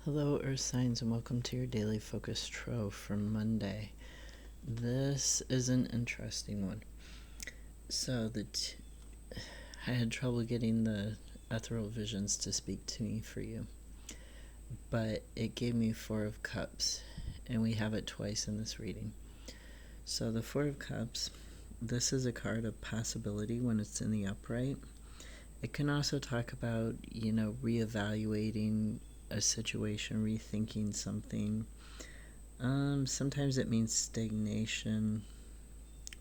Hello, Earth Signs, and welcome to your daily focus trove for Monday. This is an interesting one. So, I had trouble getting the ethereal visions to speak to me for you, but it gave me Four of Cups, and we have it twice in this reading. So, the Four of Cups, this is a card of possibility when it's in the upright. It can also talk about, reevaluating a situation, rethinking something. Sometimes it means stagnation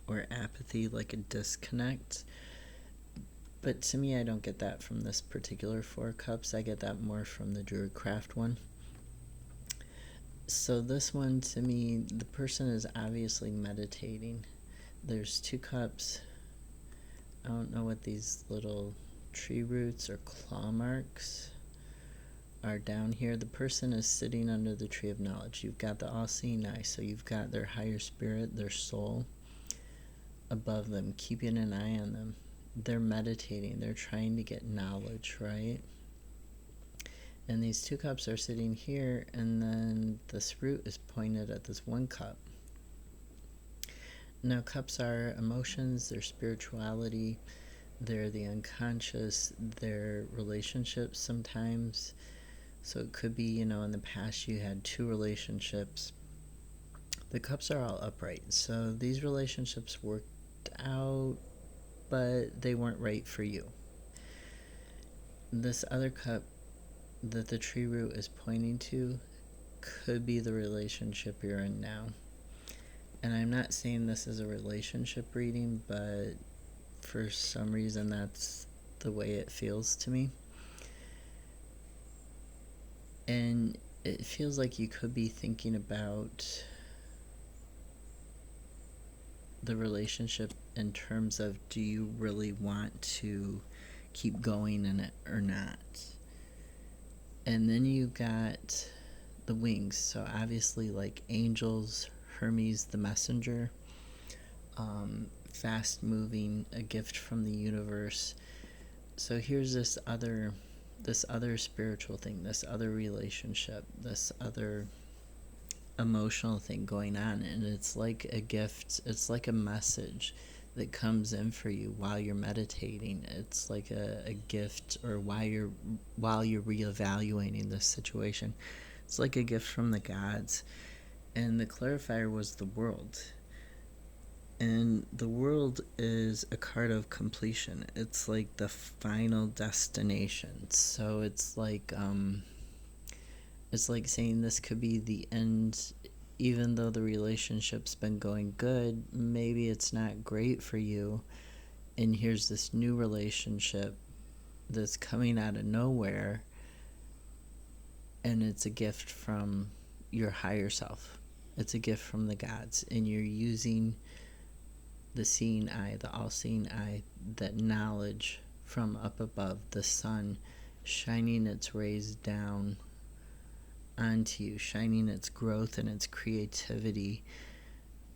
or apathy, like a disconnect. But to me, I don't get that from this particular Four Cups. I get that more from the Druidcraft one. So this one, to me, the person is obviously meditating. There's 2 cups. I don't know what these little tree roots or claw marks are down here. The person is sitting under the tree of knowledge. You've got the all-seeing eye, so you've got their higher spirit, their soul above them, keeping an eye on them. They're meditating, they're trying to get knowledge, right? And these 2 cups are sitting here, and then this root is pointed at this 1 cup. Now, cups are emotions, they're spirituality, they're the unconscious, they're relationships sometimes. So it could be, in the past you had 2 relationships. The cups are all upright, so these relationships worked out, but they weren't right for you. This other cup that the tree root is pointing to could be the relationship you're in now. And I'm not saying this is a relationship reading, but for some reason that's the way it feels to me. And it feels like you could be thinking about the relationship in terms of, do you really want to keep going in it or not? And then you got the wings, so obviously like angels, Hermes the messenger, fast moving, a gift from the universe. So here's this other spiritual thing, this other relationship, this other emotional thing going on, and it's like a gift, it's like a message that comes in for you while you're meditating. It's like a gift, or while you're reevaluating this situation. It's like a gift from the gods. And the clarifier was the world. And the world is a card of completion. It's like the final destination. So it's like saying this could be the end. Even though the relationship's been going good, maybe it's not great for you, and here's this new relationship that's coming out of nowhere, and it's a gift from your higher self. It's a gift from the gods, and you're using the seeing eye, the all-seeing eye, that knowledge from up above, the sun shining its rays down onto you, shining its growth and its creativity,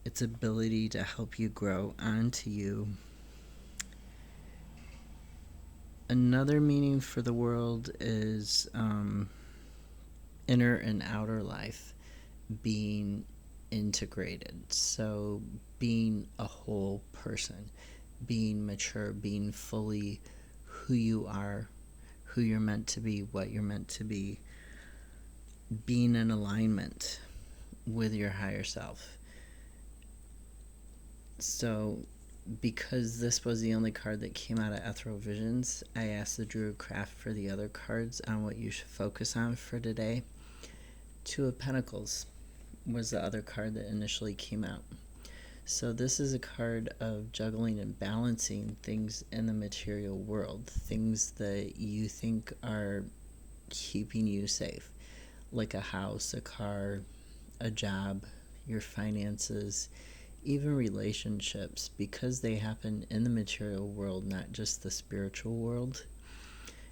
its ability to help you grow onto you. Another meaning for the world is inner and outer life being integrated. So being a whole person, being mature, being fully who you are, who you're meant to be, what you're meant to be, being in alignment with your higher self. So because this was the only card that came out of Ethereal Visions, I asked the Druidcraft for the other cards on what you should focus on for today. 2 of Pentacles was the other card that initially came out. So this is a card of juggling and balancing things in the material world, things that you think are keeping you safe, like a house, a car, a job, your finances, even relationships, because they happen in the material world, not just the spiritual world,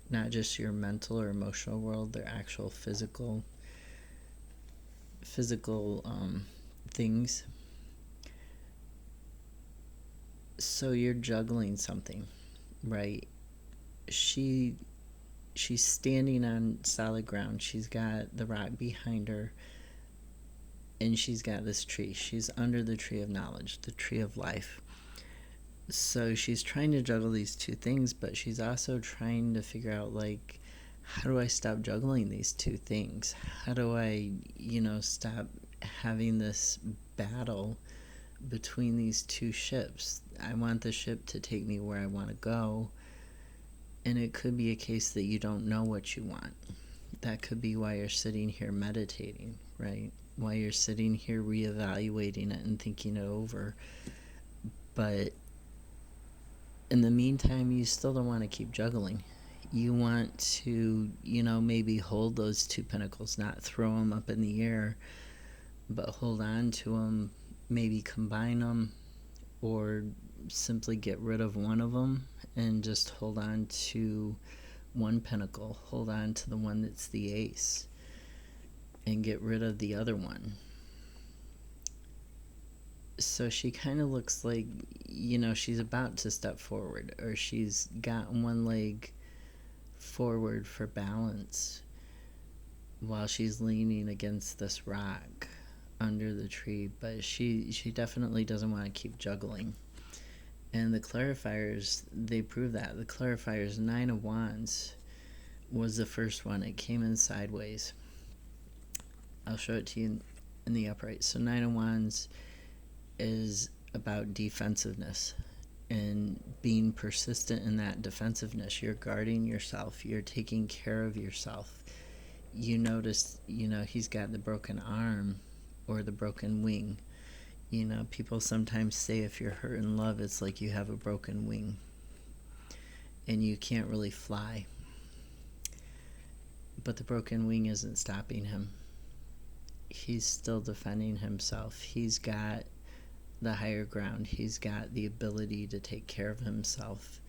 not just your mental or emotional world. They're actual physical things. So you're juggling something, right? She she's standing on solid ground. She's got the rock behind her, and she's got this tree. She's under the tree of knowledge, the tree of life. So she's trying to juggle these two things, but she's also trying to figure out, like, how do I stop juggling these two things? How do I, stop having this battle between these two ships? I want the ship to take me where I want to go, and it could be a case that you don't know what you want. That could be why you're sitting here meditating, right? Why you're sitting here reevaluating it and thinking it over. But in the meantime, you still don't want to keep juggling. You want to, maybe hold those two pinnacles, not throw them up in the air, but hold on to them, maybe combine them, or simply get rid of one of them and just hold on to one pinnacle, hold on to the one that's the ace, and get rid of the other one. So she kind of looks like, she's about to step forward, or she's got one leg forward for balance while she's leaning against this rock under the tree, but she definitely doesn't want to keep juggling. And the clarifiers, they prove that. The clarifiers, 9 of Wands was the first one. It came in sideways. I'll show it to you in the upright. So 9 of Wands is about defensiveness and being persistent in that defensiveness. You're guarding yourself. You're taking care of yourself. You notice, he's got the broken arm or the broken wing. People sometimes say if you're hurt in love, it's like you have a broken wing and you can't really fly. But the broken wing isn't stopping him. He's still defending himself. He's got the higher ground. He's got the ability to take care of himself.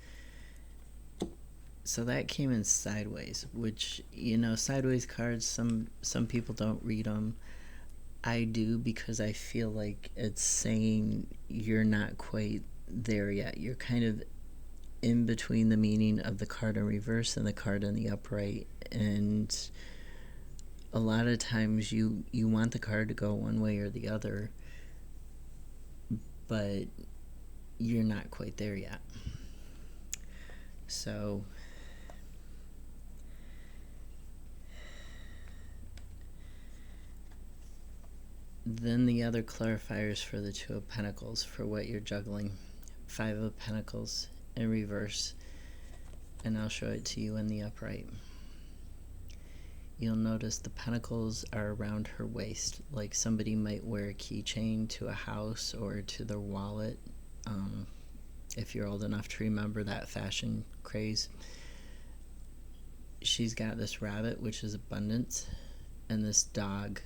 So that came in sideways, which, sideways cards, some people don't read them. I do, because I feel like it's saying you're not quite there yet. You're kind of in between the meaning of the card in reverse and the card in the upright. And a lot of times you want the card to go one way or the other, but you're not quite there yet. So then the other clarifiers for the 2 of Pentacles, for what you're juggling. 5 of Pentacles in reverse, and I'll show it to you in the upright. You'll notice the pentacles are around her waist, like somebody might wear a keychain to a house or to their wallet, if you're old enough to remember that fashion craze. She's got this rabbit, which is abundance, and this dog,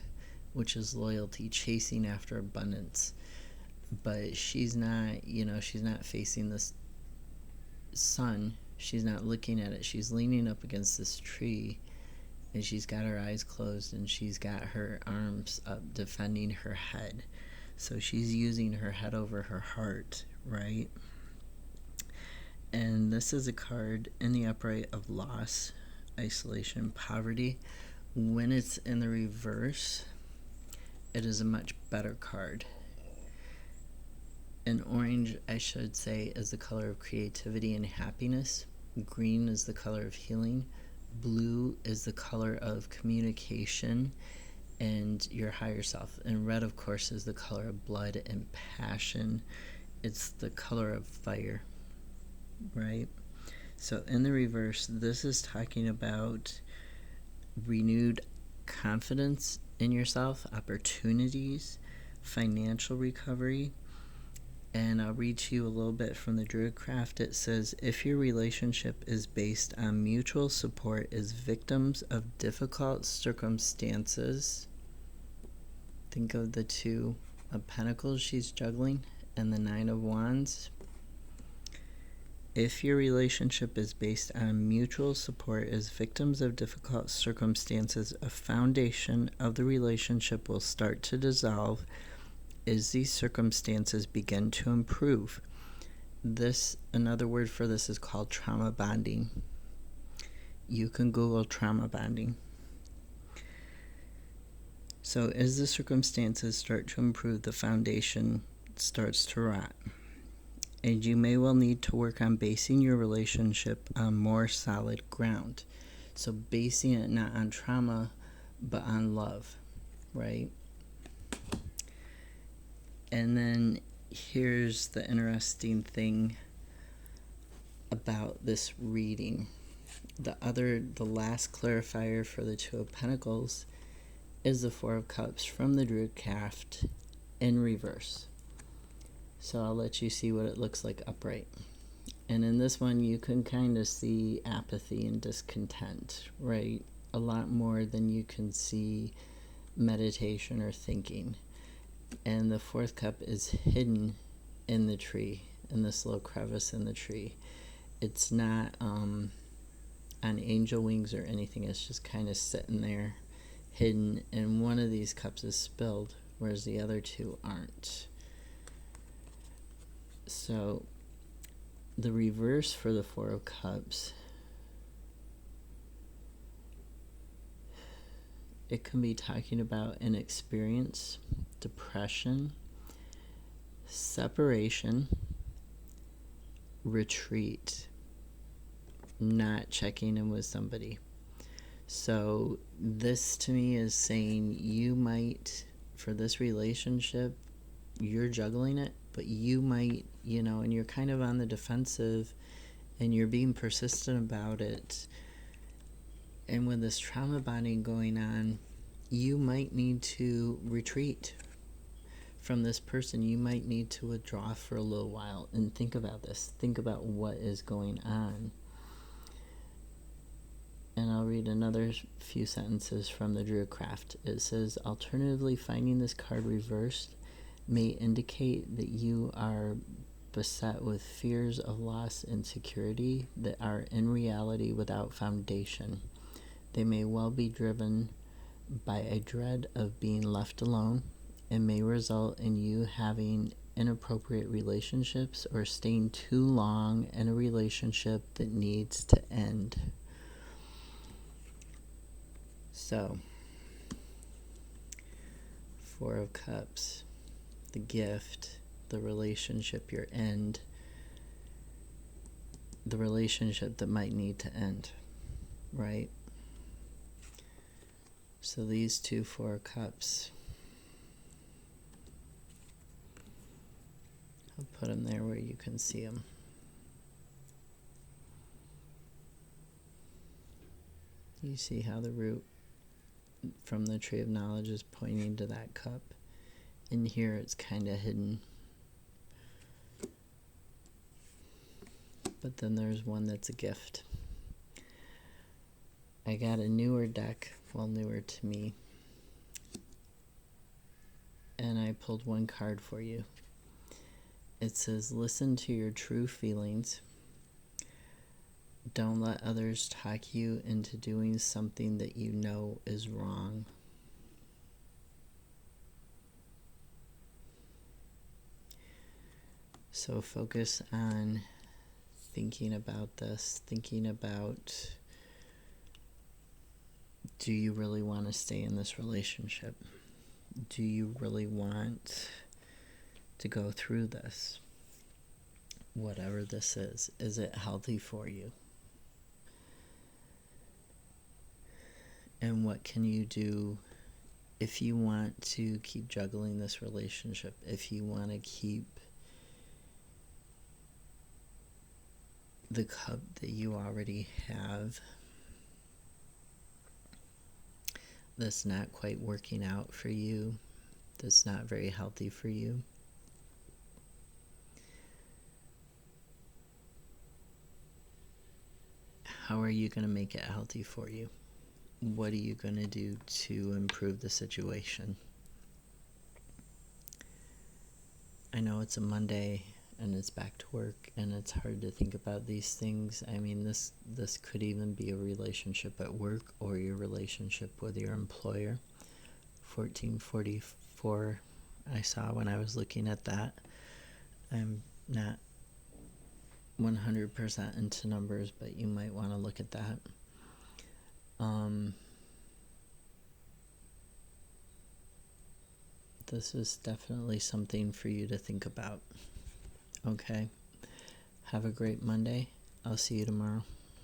which is loyalty, chasing after abundance. But she's not, she's not facing this sun. She's not looking at it. She's leaning up against this tree, and she's got her eyes closed, and she's got her arms up defending her head. So she's using her head over her heart, right? And this is a card in the upright of loss, isolation, poverty. When it's in the reverse, it is a much better card. And orange, I should say, is the color of creativity and happiness. Green is the color of healing. Blue is the color of communication and your higher self. And red, of course, is the color of blood and passion. It's the color of fire, right? So in the reverse, this is talking about renewed confidence in yourself, opportunities, financial recovery. And I'll read to you a little bit from the Druidcraft. It says, if your relationship is based on mutual support as victims of difficult circumstances, think of the 2 of Pentacles she's juggling and the 9 of Wands. If your relationship is based on mutual support as victims of difficult circumstances, a foundation of the relationship will start to dissolve as these circumstances begin to improve. This, another word for this is called trauma bonding. you can Google trauma bonding. So as the circumstances start to improve, the foundation starts to rot. And you may well need to work on basing your relationship on more solid ground. So basing it not on trauma, but on love, right? And then here's the interesting thing about this reading. The last clarifier for the Two of Pentacles is the Four of Cups from the Druidcraft in reverse. So I'll let you see what it looks like upright. And in this one, you can kind of see apathy and discontent, right? A lot more than you can see meditation or thinking. And the fourth cup is hidden in the tree, in this little crevice in the tree. It's not on angel wings or anything. It's just kind of sitting there, hidden. And one of these cups is spilled, whereas the other two aren't. So the reverse for the Four of Cups, it can be talking about an experience, depression, separation, retreat, not checking in with somebody. So this to me is saying you might, for this relationship, you're juggling it, but you might, and you're kind of on the defensive and you're being persistent about it. And with this trauma bonding going on, you might need to retreat from this person. You might need to withdraw for a little while and think about this. Think about what is going on. And I'll read another few sentences from the Druidcraft. It says, alternatively, finding this card reversed may indicate that you are beset with fears of loss and security that are in reality without foundation. They may well be driven by a dread of being left alone and may result in you having inappropriate relationships or staying too long in a relationship that needs to end. So, Four of Cups, the gift, the relationship you're in, the relationship that might need to end, right? So these two Four of Cups, I'll put them there where you can see them. You see how the root from the Tree of Knowledge is pointing to that cup. In here it's kind of hidden. But then there's one that's a gift. I got a newer deck, well, newer to me. And I pulled one card for you. It says, listen to your true feelings. Don't let others talk you into doing something that you know is wrong. So focus on thinking about this, thinking about, do you really want to stay in this relationship? Do you really want to go through this? Whatever this is it healthy for you? And what can you do if you want to keep juggling this relationship? If you want to keep the cup that you already have that's not quite working out for you, that's not very healthy for you. How are you going to make it healthy for you? What are you going to do to improve the situation? I know it's a Monday and it's back to work and it's hard to think about these things. I mean, this could even be a relationship at work or your relationship with your employer. 1444 I saw when I was looking at that. I'm not 100% into numbers, but you might want to look at that. This is definitely something for you to think about. Okay? Have a great Monday. I'll see you tomorrow.